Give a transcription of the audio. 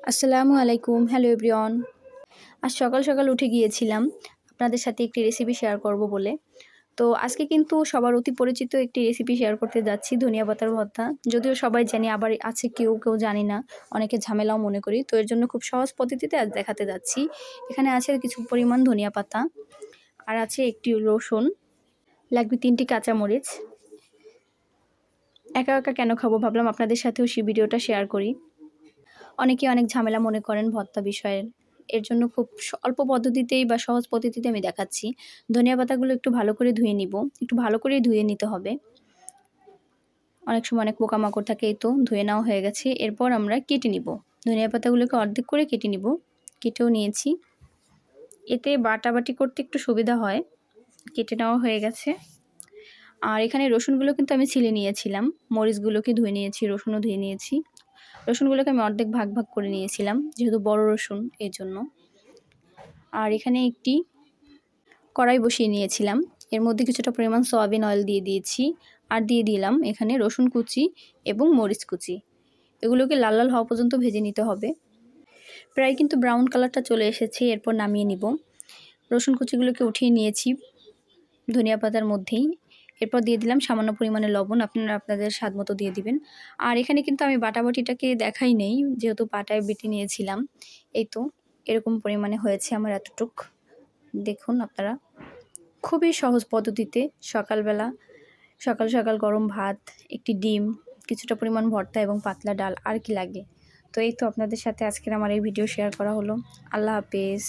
আসসালামু আলাইকুম। Hello everyone. আজ সকাল সকাল উঠে গিয়েছিলাম আপনাদের সাথে একটি রেসিপি শেয়ার করব বলে। তো আজকে কিন্তু সবার অতি পরিচিত একটি রেসিপি শেয়ার করতে যাচ্ছি, ধনিয়া পাতার ভর্তা। যদিও সবাই জানি, আবার আছে কেউ জানি না, অনেকে ঝামেলাও মনে করি। তো এর জন্য খুব সহজ পদ্ধতিতে আজ দেখাতে যাচ্ছি। এখানে আছে কিছু পরিমাণ ধনিয়া পাতা, আর আছে একটি রসুন, লাগবে 3টি কাঁচামরিচ। একা একা কেন খাবো, ভাবলাম আপনাদের সাথেও সেই ভিডিওটা শেয়ার করি। অনেকে অনেক ঝামেলা মনে করেন ভর্তা বিষয়ের, এর জন্য খুব অল্প পদ্ধতিতেই বা সহজ পদ্ধতিতে আমি দেখাচ্ছি। ধনিয়া পাতাগুলো একটু ভালো করে ধুয়ে নিব, একটু ভালো করেই ধুয়ে নিতে হবে। অনেক সময় অনেক পোকামাকড় থাকে, এই তো ধুয়ে নেওয়া হয়ে গেছে। এরপর আমরা কেটে নিব, ধনিয়া পাতাগুলোকে অর্ধেক করে কেটে নিব। কেটেও নিয়েছি, এতে বাটাবাটি করতে একটু সুবিধা হয়। কেটে নেওয়া হয়ে গেছে। আর এখানে রসুনগুলো কিন্তু আমি ছিলে নিয়েছিলাম, মরিচগুলোকে ধুয়ে নিয়েছি, রসুনও ধুয়ে নিয়েছি। রসুনগুলোকে আমি অর্ধেক ভাগ ভাগ করে নিয়েছিলাম, যেহেতু বড় রসুন এর জন্য। আর এখানে একটি কড়াই বসিয়ে নিয়েছিলাম, এর মধ্যে কিছুটা পরিমাণ সয়াবিন অয়েল দিয়ে দিয়েছি। আর দিয়ে দিলাম এখানে রসুন কুচি এবং মরিচ কুচি। এগুলোকে লাল লাল হওয়া পর্যন্ত ভেজে নিতে হবে। প্রায় কিন্তু ব্রাউন কালারটা চলে এসেছে, এরপর নামিয়ে নিব। রসুন কুচিগুলোকে উঠিয়ে নিয়েছি ধনিয়া পাতার মধ্যেই। এরপর দিয়ে দিলাম সামান্য পরিমাণে লবণ, আপনারা আপনাদের স্বাদ মতো দিয়ে দিবেন। আর এখানে কিন্তু আমি বাটাবাটিটাকে দেখাই নেই, যেহেতু পাটায় বেটে নিয়েছিলাম। এই তো এরকম পরিমাণে হয়েছে আমার এতটুক, দেখুন আপনারা। খুবই সহজ পদ্ধতিতে সকালবেলা সকাল সকাল গরম ভাত, একটি ডিম, কিছুটা পরিমাণ ভর্তা এবং পাতলা ডাল, আর কি লাগে। তো এই তো আপনাদের সাথে আজকের আমার এই ভিডিও শেয়ার করা হলো। আল্লাহ হাফেজ।